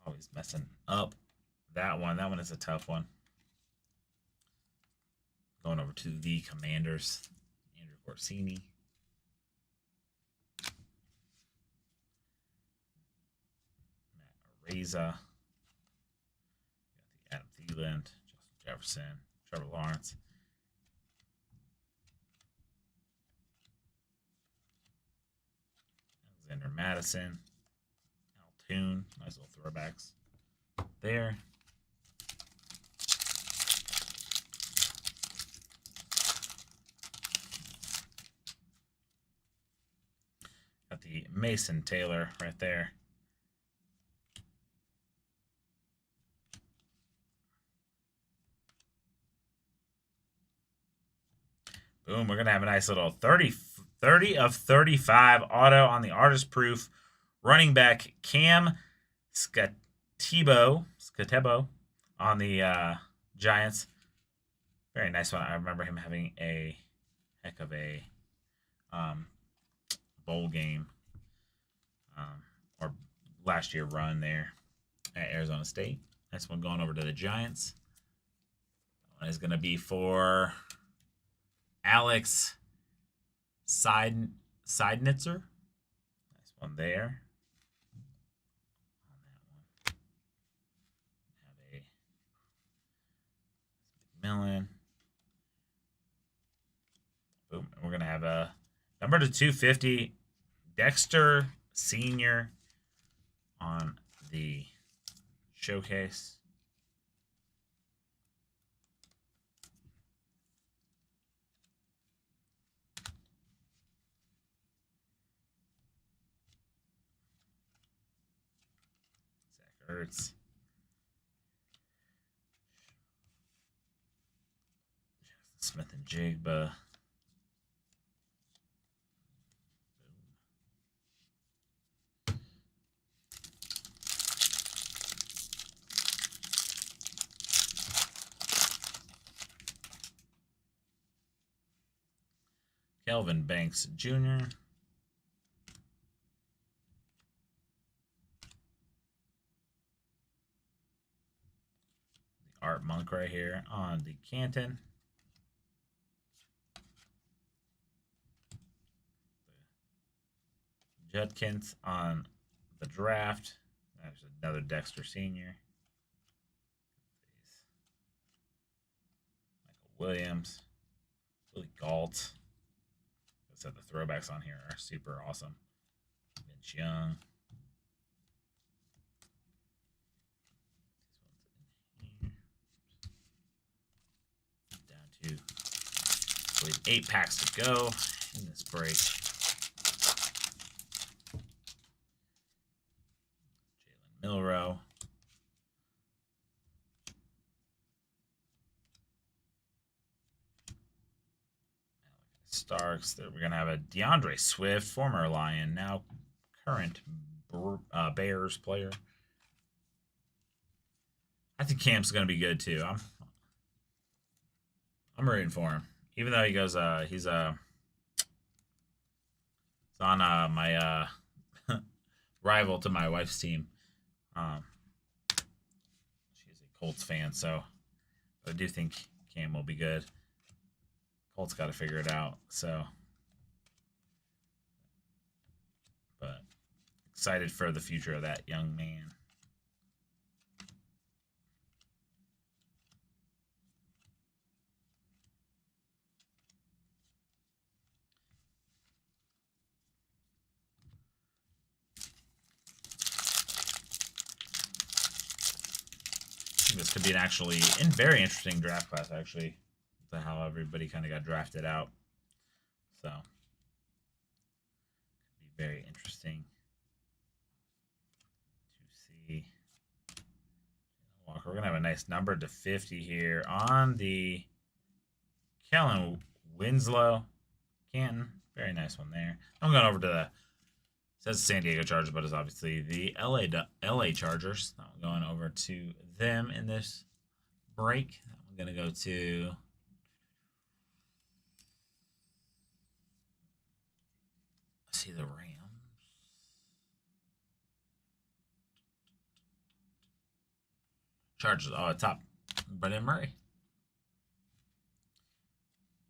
Always messing up that one. That one is a tough one. Going over to the Commanders. Andrew Corsini. Reza, got the Adam Thielen, Justin Jefferson, Trevor Lawrence. Alexander Madison, Altoon, nice little throwbacks there. Got the Mason Taylor right there. Boom, we're going to have a nice little 30 of 35 auto on the artist proof. Running back Cam Skatebo on the Giants. Very nice one. I remember him having a heck of a bowl game or last year run there at Arizona State. Nice one going over to the Giants. That one is going to be for Alex Seidnitzer. Nice one there. On that one. Have a Millen. Number to 250, Dexter Senior on the showcase. Zach Ertz. Smith and Jigba. Kelvin Banks Jr. Art Monk right here on the Canton. Judkins on the draft. There's another Dexter Senior. Michael Williams. Willie Galt. I said the throwbacks on here are super awesome. Vince Young. Down to, I believe, 8 packs to go in this break. Jalen Milrow. Starks. We're going to have a DeAndre Swift, former Lion, now current Bears player. I think Cam's going to be good too. I'm rooting for him, even though he goes. He's on my rival to my wife's team. She's a Colts fan, so I do think Cam will be good. Colts got to figure it out. So, but excited for the future of that young man. This could be an actually very interesting draft class, actually, to how everybody kind of got drafted out. So, could be very interesting to see. Walker, we're going to have a nice number to 50 here on the Kellen Winslow Canton. Very nice one there. I'm going over to the, says San Diego Chargers, but it's obviously the LA Chargers. I'm going over to them in this break. I'm going to go to see the Rams. Chargers. Oh, top. Brendan Murray.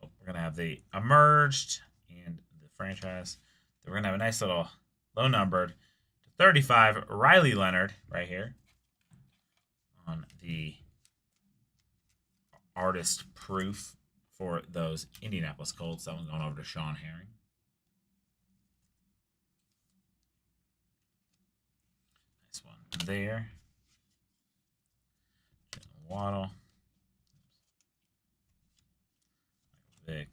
Oh, we're going to have the emerged and the franchise. Then we're going to have a nice little low numbered 35 Riley Leonard right here on the artist proof for those Indianapolis Colts. That one's going over to Sean Herring. Nice one there. Waddle. Vic.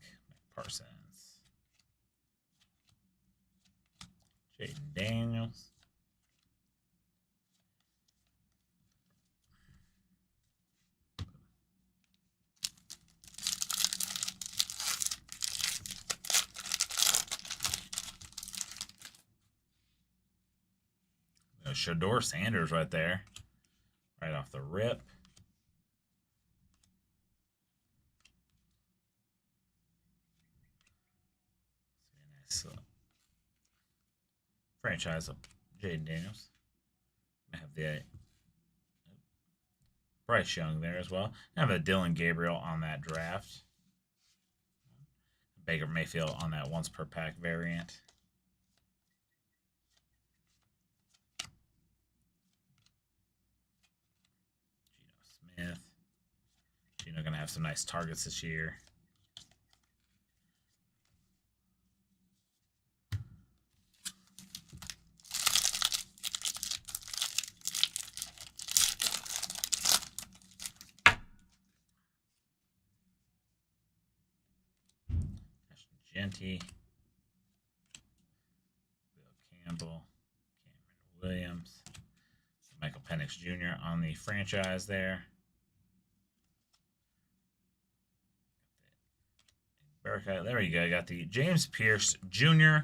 Parsons. Jaden Daniels. Shador Sanders right there. Right off the rip. Nice franchise of Jaden Daniels. I have the Bryce Young there as well. I have a Dylan Gabriel on that draft. Baker Mayfield on that once per pack variant. Geno Smith. Geno gonna have some nice targets this year. Genty, Will Campbell, Cameron Williams, Michael Penix Jr. on the franchise there. There we go. Got the James Pierce Jr.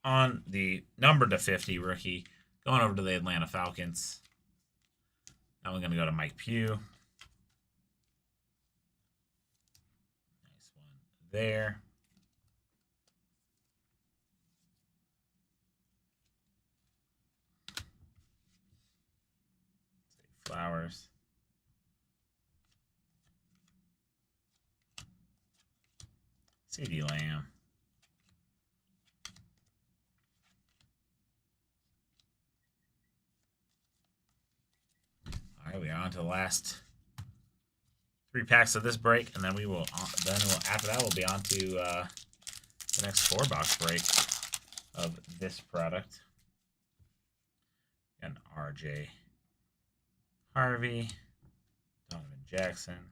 on the number /50 rookie going over to the Atlanta Falcons. Now we're going to go to Mike Pugh. Nice one there. Flowers. CeeDee Lamb. All right, we are on to the last 3 packs of this break, and then after that we'll be on to the next 4-box break of this product. Got an RJ Harvey, Donovan Jackson,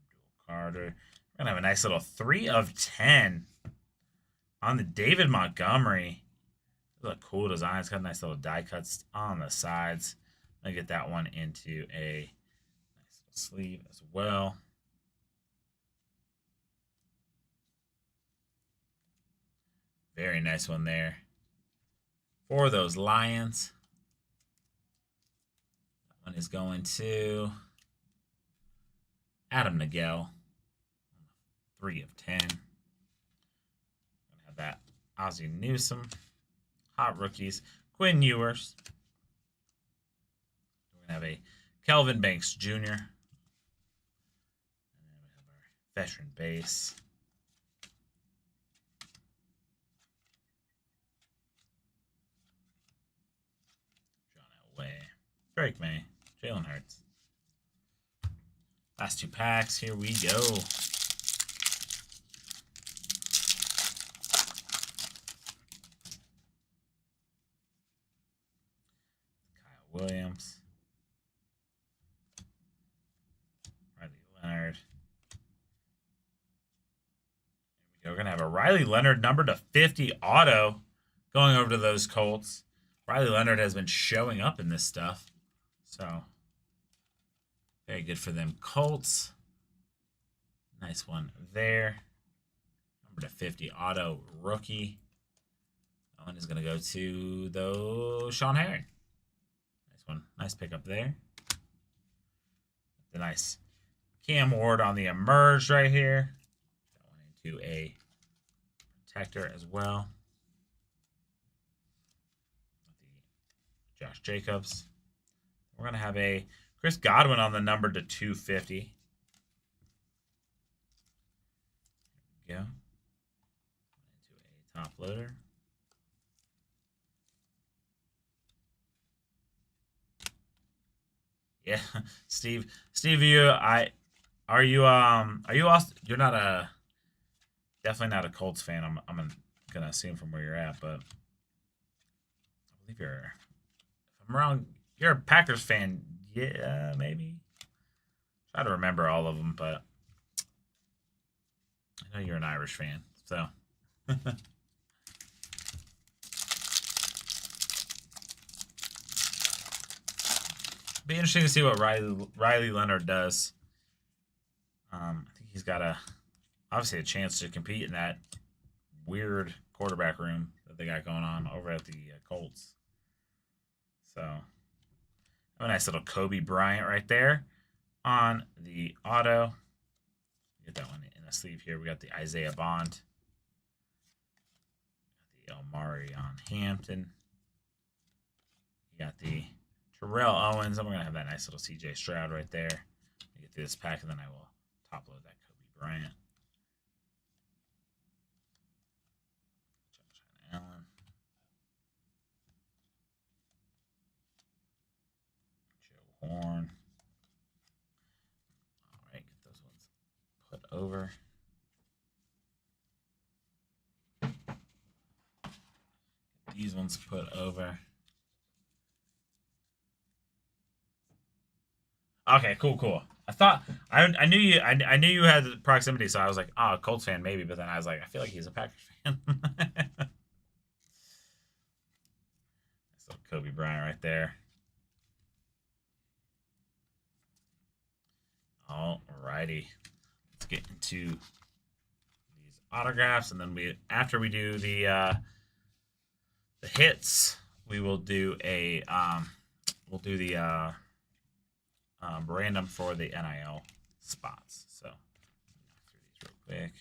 Abdul Carter. We're going to have a nice little 3 of 10 on the David Montgomery. Those are cool design. It's got nice little die cuts on the sides. I'm going to get that one into a nice little sleeve as well. Very nice one there for those Lions. That one is going to Adam Nagel. 3 of 10. I'm going to have that Ozzie Newsome. Hot rookies. Quinn Ewers. We're going to have a Kelvin Banks Jr. And then we have our veteran base. Drake May, Jalen Hurts. Last 2 packs. Here we go. Kyle Williams. Riley Leonard. Here we go. We're going to have a Riley Leonard number /50 auto going over to those Colts. Riley Leonard has been showing up in this stuff. So, very good for them Colts. Nice one there. Number /50 auto rookie. That one is going to go to the Sean Herring. Nice one. Nice pickup there. The nice Cam Ward on the emerged right here. That one into a protector as well. Josh Jacobs. We're going to have a Chris Godwin on the number /250. There we go. Into a top loader. Yeah, Steve, you're not definitely not a Colts fan. I'm gonna assume from where you're at, but I believe if I'm wrong, you're a Packers fan. Yeah, maybe. Try to remember all of them, but I know you're an Irish fan, so. Be interesting to see what Riley Leonard does. I think he's got obviously a chance to compete in that weird quarterback room that they got going on over at the Colts. So, a nice little Kobe Bryant right there on the auto. Get that one in a sleeve here. We got the Isaiah Bond. Got the Omari on Hampton. You got the Terrell Owens. I'm going to have that nice little CJ Stroud right there. Get through this pack, and then I will top load that Kobe Bryant. Josh Allen. Joe Horn. All right, get those ones put over. Get these ones put over. Okay, cool. I knew you had the proximity, so I was like, oh, Colts fan maybe, but then I was like, I feel like he's a Packers fan. So Kobe Bryant right there. All righty, let's get into these autographs, and then after we do the hits, we will do a we'll do the random for the NIL spots. So through these real quick.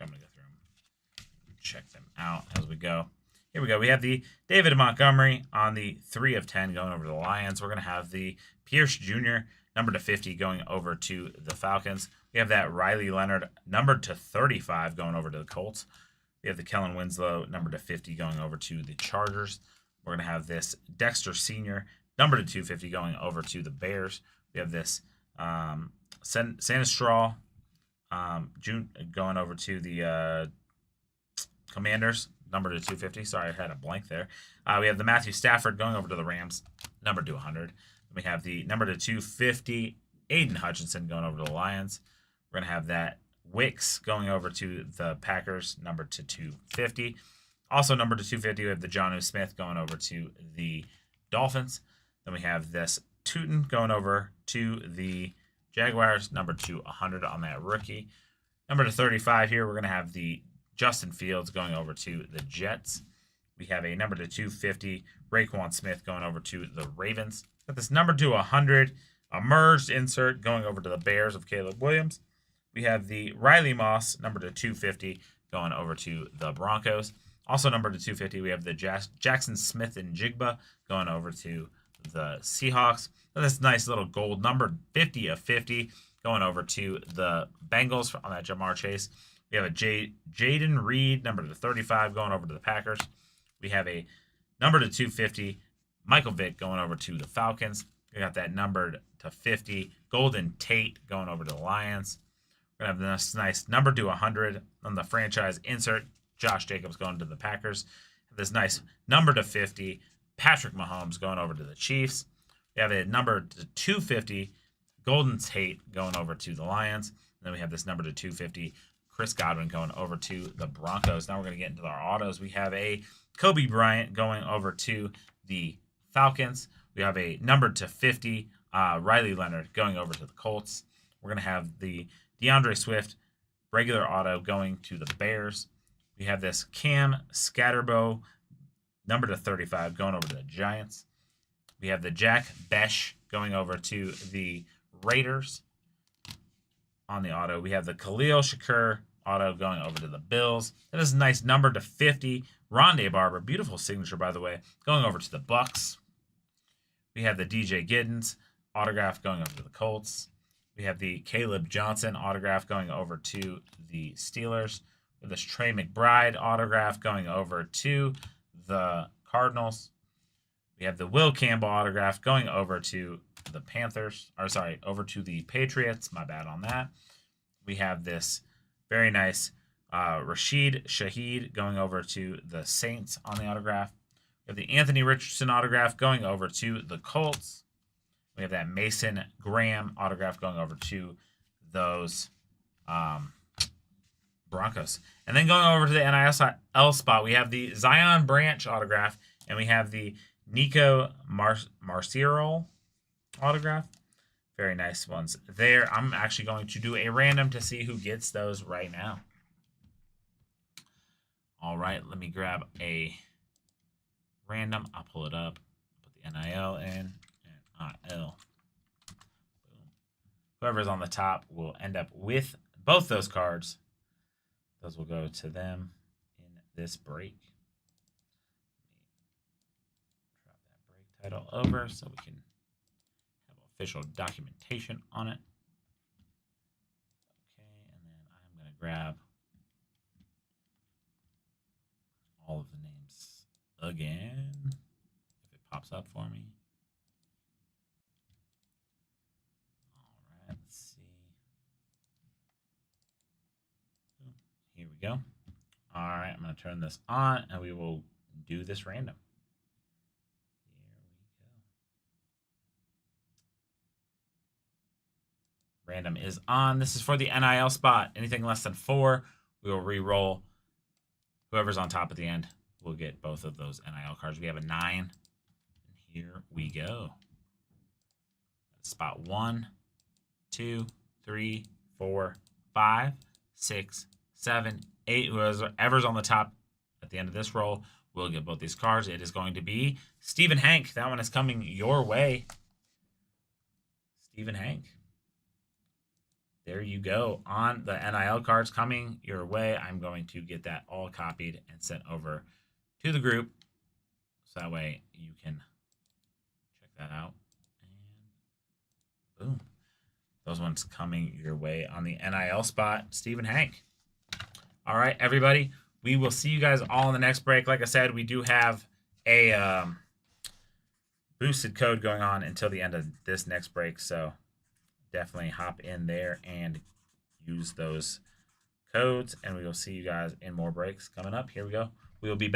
I'm gonna go through them, check them out as we go. Here we go. We have the David Montgomery on the 3 of 10 going over to the Lions. We're gonna have the Pierce Jr. numbered to 50 going over to the Falcons. We have that Riley Leonard numbered to 35 going over to the Colts. We have the Kellen Winslow numbered to 50 going over to the Chargers. We're going to have this Dexter Sr. numbered to 250 going over to the Bears. We have this Sanistraw June going over to the Commanders, numbered to 250. Sorry, I had a blank there. We have the Matthew Stafford going over to the Rams, numbered to 100. We have the number to 250, Aiden Hutchinson going over to the Lions. We're going to have that Wicks going over to the Packers, numbered to 250. Also numbered to 250, we have the Jonnu Smith going over to the Dolphins. Then we have this Tootin going over to the Jaguars, numbered to 100 on that rookie. Number to 35 here, we're going to have the Justin Fields going over to the Jets. We have a number to 250, Raekwon Smith going over to the Ravens. Got this number to 100, a merged insert going over to the Bears of Caleb Williams. We have the Riley Moss, number to 250, going over to the Broncos. Also number to 250, we have the Jackson Smith and Jigba going over to the Seahawks. And this nice little gold number 50 of 50 going over to the Bengals on that Jamar Chase. We have a Jaden Reed, number to 35, going over to the Packers. We have a number to 250, Michael Vick going over to the Falcons. We got that numbered to 50, Golden Tate going over to the Lions. We're going to have this nice number to 100 on the franchise insert, Josh Jacobs going to the Packers. This nice number to 50, Patrick Mahomes going over to the Chiefs. We have a number to 250, Golden Tate going over to the Lions. And then we have this number to 250, Chris Godwin going over to the Broncos. Now we're going to get into our autos. We have a Kobe Bryant going over to the Falcons. We have a number to 50, Riley Leonard going over to the Colts. We're going to have the DeAndre Swift regular auto going to the Bears. We have this Cam Scatterbo number to 35 going over to the Giants. We have the Jack Besh going over to the Raiders on the auto. We have the Khalil Shakur auto going over to the Bills. That is a nice number to 50. Rondé Barber, beautiful signature, by the way, going over to the Bucks. We have the DJ Giddens autograph going over to the Colts. We have the Caleb Johnson autograph going over to the Steelers. We have this Trey McBride autograph going over to the Cardinals. We have the Will Campbell autograph going over to the Panthers. Or sorry, over to the Patriots. My bad on that. We have this very nice Rashid Shaheed going over to the Saints on the autograph. We have the Anthony Richardson autograph going over to the Colts. We have that Mason Graham autograph going over to those Broncos. And then going over to the NIL spot, we have the Zion Branch autograph, and we have the Nico Marcial autograph. Very nice ones there. I'm actually going to do a random to see who gets those right now. All right, let me grab a random. I'll pull it up. Put the NIL in. NIL. Boom. Whoever's on the top will end up with both those cards. Those will go to them in this break. Drop that break title over so we can have official documentation on it. Okay, and then I'm going to grab all of the names again, if it pops up for me. All right, let's see. Here we go. All right, I'm going to turn this on, and we will do this random. Here we go. Random is on. This is for the NIL spot. Anything less than 4, we will re-roll. Whoever's on top at the end will get both of those NIL cards. We have a 9. And here we go. Spot 1, 2, 3, 4, 5, 6, 7, 8. Whoever's on the top at the end of this roll will get both these cards. It is going to be Stephen Hank. That one is coming your way. Stephen Hank. There you go. On the NIL cards coming your way, I'm going to get that all copied and sent over to the group. So that way you can check that out. And boom. Those ones coming your way on the NIL spot. Stephen Hank. All right, everybody. We will see you guys all in the next break. Like I said, we do have a boosted code going on until the end of this next break. So definitely hop in there and use those codes. And we will see you guys in more breaks coming up. Here we go. We will be back.